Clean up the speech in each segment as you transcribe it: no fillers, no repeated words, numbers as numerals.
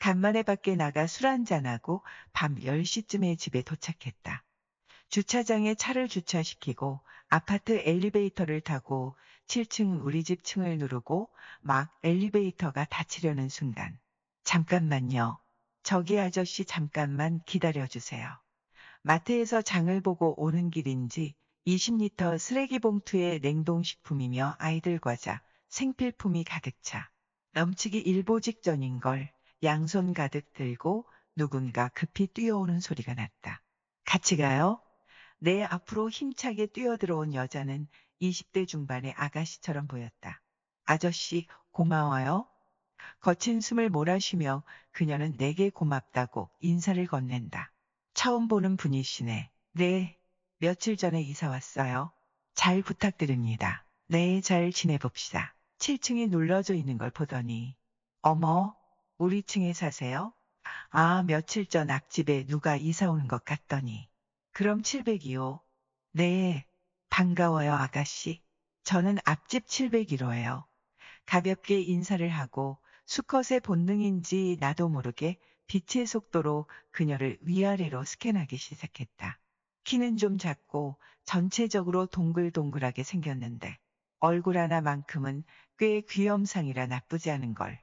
간만에 밖에 나가 술 한잔하고 밤 10시쯤에 집에 도착했다. 주차장에 차를 주차시키고 아파트 엘리베이터를 타고 7층 우리 집 층을 누르고 막 엘리베이터가 닫히려는 순간. 잠깐만요. 저기 아저씨 잠깐만 기다려주세요. 마트에서 장을 보고 오는 길인지 20리터 쓰레기 봉투에 냉동식품이며 아이들 과자, 생필품이 가득 차. 넘치기 일보 직전인걸 양손 가득 들고 누군가 급히 뛰어오는 소리가 났다. 같이 가요? 내 앞으로 힘차게 뛰어들어온 여자는 20대 중반의 아가씨처럼 보였다. 아저씨, 고마워요. 거친 숨을 몰아쉬며 그녀는 내게 고맙다고 인사를 건넨다. 처음 보는 분이시네. 네, 며칠 전에 이사 왔어요. 잘 부탁드립니다. 네, 잘 지내봅시다. 7층이 눌러져 있는 걸 보더니, 어머, 우리 층에 사세요? 아, 며칠 전 앞집에 누가 이사 오는 것 같더니. 그럼 700이요. 네, 반가워요, 아가씨. 저는 앞집 701호예요. 가볍게 인사를 하고 수컷의 본능인지 나도 모르게 빛의 속도로 그녀를 위아래로 스캔하기 시작했다. 키는 좀 작고 전체적으로 동글동글하게 생겼는데 얼굴 하나만큼은 꽤 귀염상이라 나쁘지 않은 걸.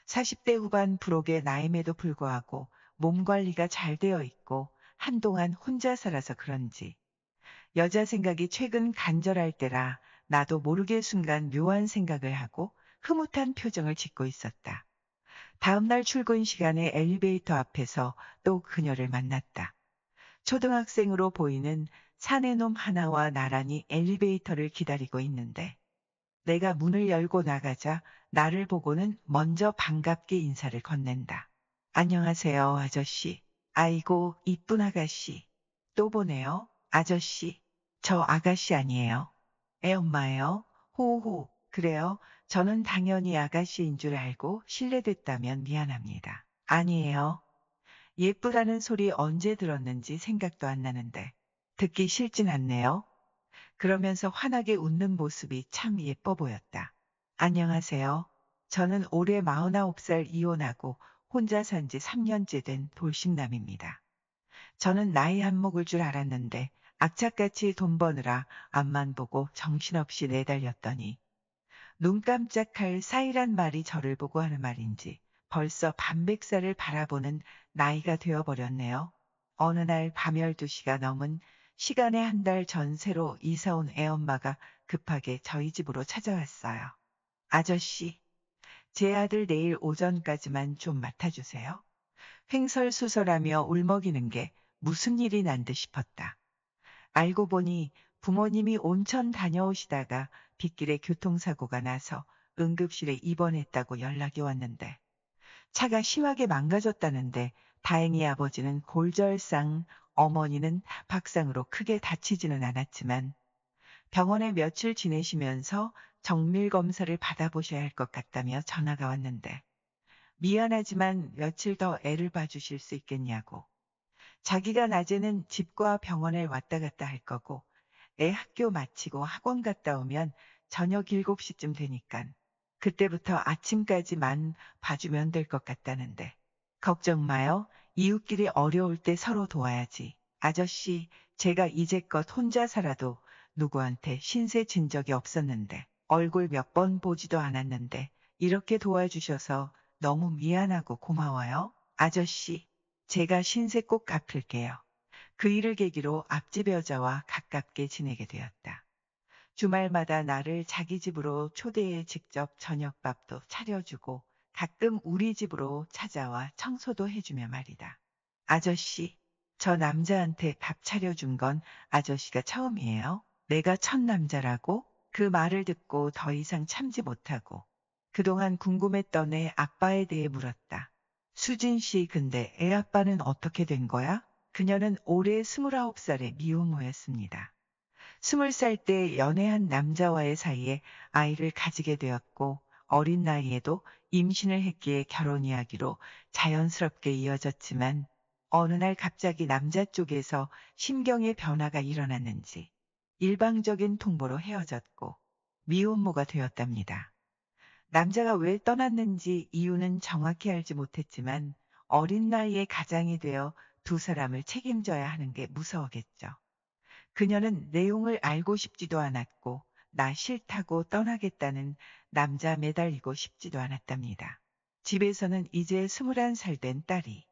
40대 후반 부록의 나임에도 불구하고 몸 관리가 잘 되어 있고 한동안 혼자 살아서 그런지 여자 생각이 최근 간절할 때라 나도 모르게 순간 묘한 생각을 하고 흐뭇한 표정을 짓고 있었다. 다음날 출근 시간에 엘리베이터 앞에서 또 그녀를 만났다. 초등학생으로 보이는 사내놈 하나와 나란히 엘리베이터를 기다리고 있는데 내가 문을 열고 나가자 나를 보고는 먼저 반갑게 인사를 건넨다. 안녕하세요, 아저씨. 아이고, 이쁜 아가씨. 또 보네요, 아저씨. 저 아가씨 아니에요. 애 엄마예요. 호호, 그래요? 저는 당연히 아가씨인 줄 알고 실례됐다면 미안합니다. 아니에요. 예쁘다는 소리 언제 들었는지 생각도 안 나는데 듣기 싫진 않네요. 그러면서 환하게 웃는 모습이 참 예뻐 보였다. 안녕하세요. 저는 올해 49살 이혼하고 혼자 산 지 3년째 된 돌싱남입니다. 저는 나이 한 먹을 줄 알았는데 악착같이 돈 버느라 앞만 보고 정신없이 내달렸더니 눈 깜짝할 사이란 말이 저를 보고 하는 말인지 벌써 반백살을 바라보는 나이가 되어버렸네요. 어느 날 밤 12시가 넘은 시간에 한 달 전 새로 이사 온 애엄마가 급하게 저희 집으로 찾아왔어요. 아저씨, 제 아들 내일 오전까지만 좀 맡아주세요. 횡설수설하며 울먹이는 게 무슨 일이 난 듯 싶었다. 알고 보니 부모님이 온천 다녀오시다가 빗길에 교통사고가 나서 응급실에 입원했다고 연락이 왔는데 차가 심하게 망가졌다는데 다행히 아버지는 골절상, 어머니는 박상으로 크게 다치지는 않았지만 병원에 며칠 지내시면서 정밀 검사를 받아보셔야 할 것 같다며 전화가 왔는데 미안하지만 며칠 더 애를 봐주실 수 있겠냐고. 자기가 낮에는 집과 병원에 왔다 갔다 할 거고 애 학교 마치고 학원 갔다 오면 저녁 7시쯤 되니깐 그때부터 아침까지만 봐주면 될 것 같다는데 걱정 마요. 이웃끼리 어려울 때 서로 도와야지. 아저씨, 제가 이제껏 혼자 살아도 누구한테 신세 진 적이 없었는데 얼굴 몇 번 보지도 않았는데 이렇게 도와주셔서 너무 미안하고 고마워요. 아저씨, 제가 신세 꼭 갚을게요. 그 일을 계기로 앞집 여자와 가깝게 지내게 되었다. 주말마다 나를 자기 집으로 초대해 직접 저녁밥도 차려주고 가끔 우리 집으로 찾아와 청소도 해주며 말이다. 아저씨, 저 남자한테 밥 차려준 건 아저씨가 처음이에요. 내가 첫 남자라고? 그 말을 듣고 더 이상 참지 못하고 그동안 궁금했던 애 아빠에 대해 물었다. 수진 씨, 근데 애 아빠는 어떻게 된 거야? 그녀는 올해 29살의 미혼모였습니다. 20살 때 연애한 남자와의 사이에 아이를 가지게 되었고 어린 나이에도 임신을 했기에 결혼 이야기로 자연스럽게 이어졌지만 어느 날 갑자기 남자 쪽에서 심경의 변화가 일어났는지 일방적인 통보로 헤어졌고 미혼모가 되었답니다. 남자가 왜 떠났는지 이유는 정확히 알지 못했지만 어린 나이에 가장이 되어 두 사람을 책임져야 하는 게 무서웠겠죠. 그녀는 내용을 알고 싶지도 않았고 나 싫다고 떠나겠다는 남자 매달리고 싶지도 않았답니다. 집에서는 이제 21살 된 딸이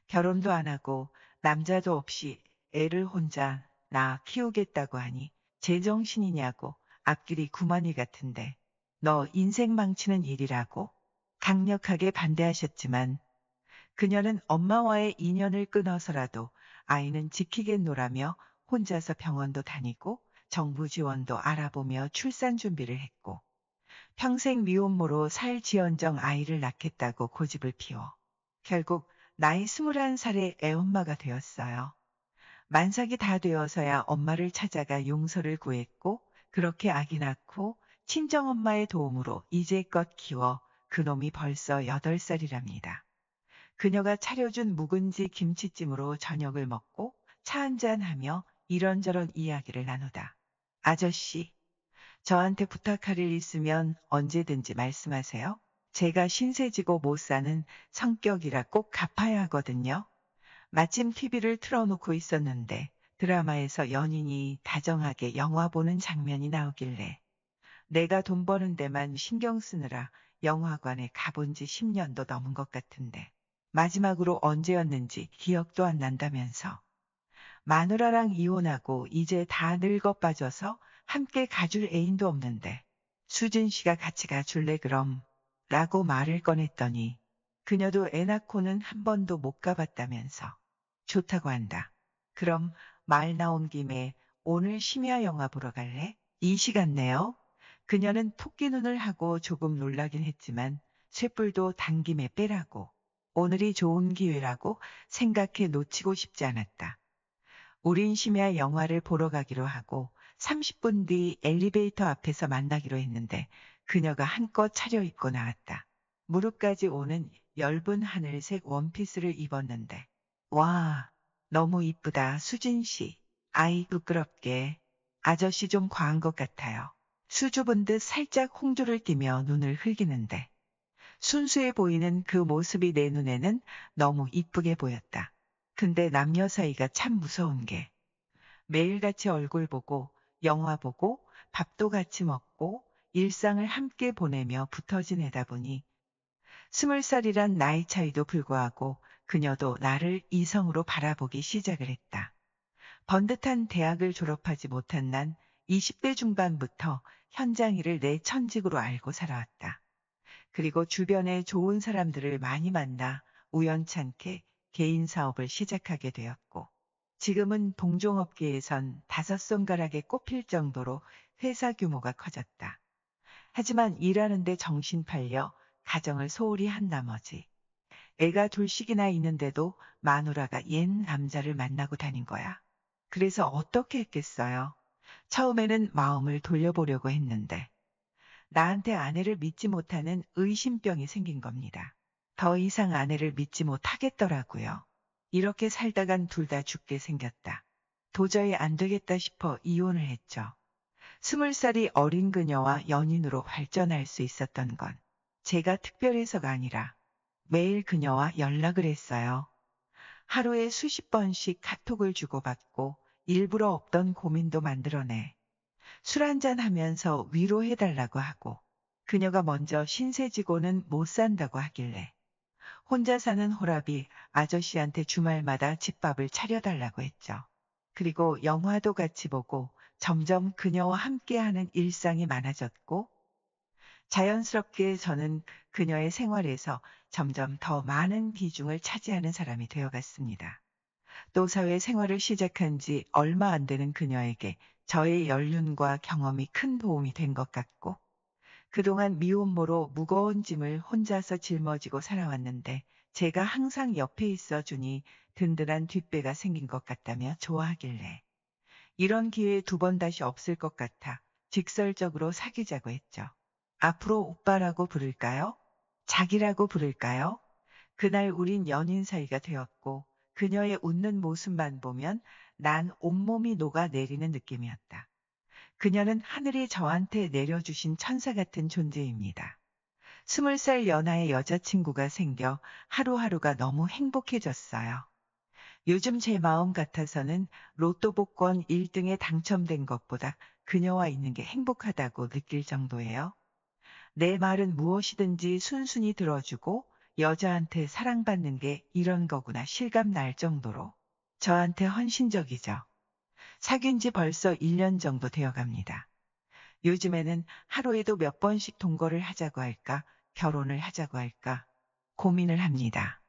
결혼도 안 하고 남자도 없이 애를 혼자 나 키우겠다고 하니 제정신이냐고 앞길이 구머니 같은데 너 인생 망치는 일이라고 강력하게 반대하셨지만 그녀는 엄마와의 인연을 끊어서라도 아이는 지키겠노라며 혼자서 병원도 다니고 정부 지원도 알아보며 출산 준비를 했고 평생 미혼모로 살지언정 아이를 낳겠다고 고집을 피워 결국 나이 21살에 애엄마가 되었어요. 만삭이 다 되어서야 엄마를 찾아가 용서를 구했고 그렇게 아기 낳고 친정엄마의 도움으로 이제껏 키워 그놈이 벌써 8살이랍니다. 그녀가 차려준 묵은지 김치찜으로 저녁을 먹고 차 한잔하며 이런저런 이야기를 나누다. 아저씨, 저한테 부탁할 일 있으면 언제든지 말씀하세요. 제가 신세지고 못 사는 성격이라 꼭 갚아야 하거든요. 마침 TV를 틀어놓고 있었는데 드라마에서 연인이 다정하게 영화 보는 장면이 나오길래 내가 돈 버는 데만 신경 쓰느라 영화관에 가본 지 10년도 넘은 것 같은데 마지막으로 언제였는지 기억도 안 난다면서 마누라랑 이혼하고 이제 다 늙어 빠져서 함께 가줄 애인도 없는데 수진 씨가 같이 가줄래 그럼? 라고 말을 꺼냈더니 그녀도 애 낳고는 한 번도 못 가봤다면서 좋다고 한다. 그럼 말 나온 김에 오늘 심야 영화 보러 갈래? 이 시간 내요? 그녀는 토끼 눈을 하고 조금 놀라긴 했지만 쇳불도 당김에 빼라고 오늘이 좋은 기회라고 생각해 놓치고 싶지 않았다. 우린 심야 영화를 보러 가기로 하고 30분 뒤 엘리베이터 앞에서 만나기로 했는데 그녀가 한껏 차려입고 나왔다. 무릎까지 오는 엷은 하늘색 원피스를 입었는데 와, 너무 이쁘다 수진 씨. 아이 부끄럽게. 아저씨 좀 과한 것 같아요. 수줍은 듯 살짝 홍조를 띠며 눈을 흘기는데 순수해 보이는 그 모습이 내 눈에는 너무 이쁘게 보였다. 근데 남녀 사이가 참 무서운 게 매일같이 얼굴 보고 영화 보고 밥도 같이 먹고 일상을 함께 보내며 붙어 지내다 보니 20살이란 나이 차이도 불구하고 그녀도 나를 이성으로 바라보기 시작을 했다. 번듯한 대학을 졸업하지 못한 난 20대 중반부터 현장 일을 내 천직으로 알고 살아왔다. 그리고 주변에 좋은 사람들을 많이 만나 우연찮게 개인 사업을 시작하게 되었고 지금은 동종업계에선 5손가락에 꼽힐 정도로 회사 규모가 커졌다. 하지만 일하는데 정신 팔려 가정을 소홀히 한 나머지 애가 둘씩이나 있는데도 마누라가 옛 남자를 만나고 다닌 거야. 그래서 어떻게 했겠어요? 처음에는 마음을 돌려보려고 했는데 나한테 아내를 믿지 못하는 의심병이 생긴 겁니다. 더 이상 아내를 믿지 못하겠더라고요. 이렇게 살다간 둘 다 죽게 생겼다. 도저히 안 되겠다 싶어 이혼을 했죠. 20살이 어린 그녀와 연인으로 발전할 수 있었던 건 제가 특별해서가 아니라 매일 그녀와 연락을 했어요. 하루에 수십 번씩 카톡을 주고받고 일부러 없던 고민도 만들어내. 술 한잔 하면서 위로해달라고 하고 그녀가 먼저 신세지고는 못 산다고 하길래 혼자 사는 호랍이 아저씨한테 주말마다 집밥을 차려달라고 했죠. 그리고 영화도 같이 보고 점점 그녀와 함께하는 일상이 많아졌고 자연스럽게 저는 그녀의 생활에서 점점 더 많은 비중을 차지하는 사람이 되어갔습니다. 또 사회생활을 시작한 지 얼마 안 되는 그녀에게 저의 연륜과 경험이 큰 도움이 된 것 같고 그동안 미혼모로 무거운 짐을 혼자서 짊어지고 살아왔는데 제가 항상 옆에 있어 주니 든든한 뒷배가 생긴 것 같다며 좋아하길래 이런 기회 2번 다시 없을 것 같아 직설적으로 사귀자고 했죠. 앞으로 오빠라고 부를까요? 자기라고 부를까요? 그날 우린 연인 사이가 되었고 그녀의 웃는 모습만 보면 난 온몸이 녹아내리는 느낌이었다. 그녀는 하늘이 저한테 내려주신 천사 같은 존재입니다. 20살 연하의 여자친구가 생겨 하루하루가 너무 행복해졌어요. 요즘 제 마음 같아서는 로또 복권 1등에 당첨된 것보다 그녀와 있는 게 행복하다고 느낄 정도예요. 내 말은 무엇이든지 순순히 들어주고 여자한테 사랑받는 게 이런 거구나 실감 날 정도로 저한테 헌신적이죠. 사귄 지 벌써 1년 정도 되어 갑니다. 요즘에는 하루에도 몇 번씩 동거를 하자고 할까, 결혼을 하자고 할까 고민을 합니다.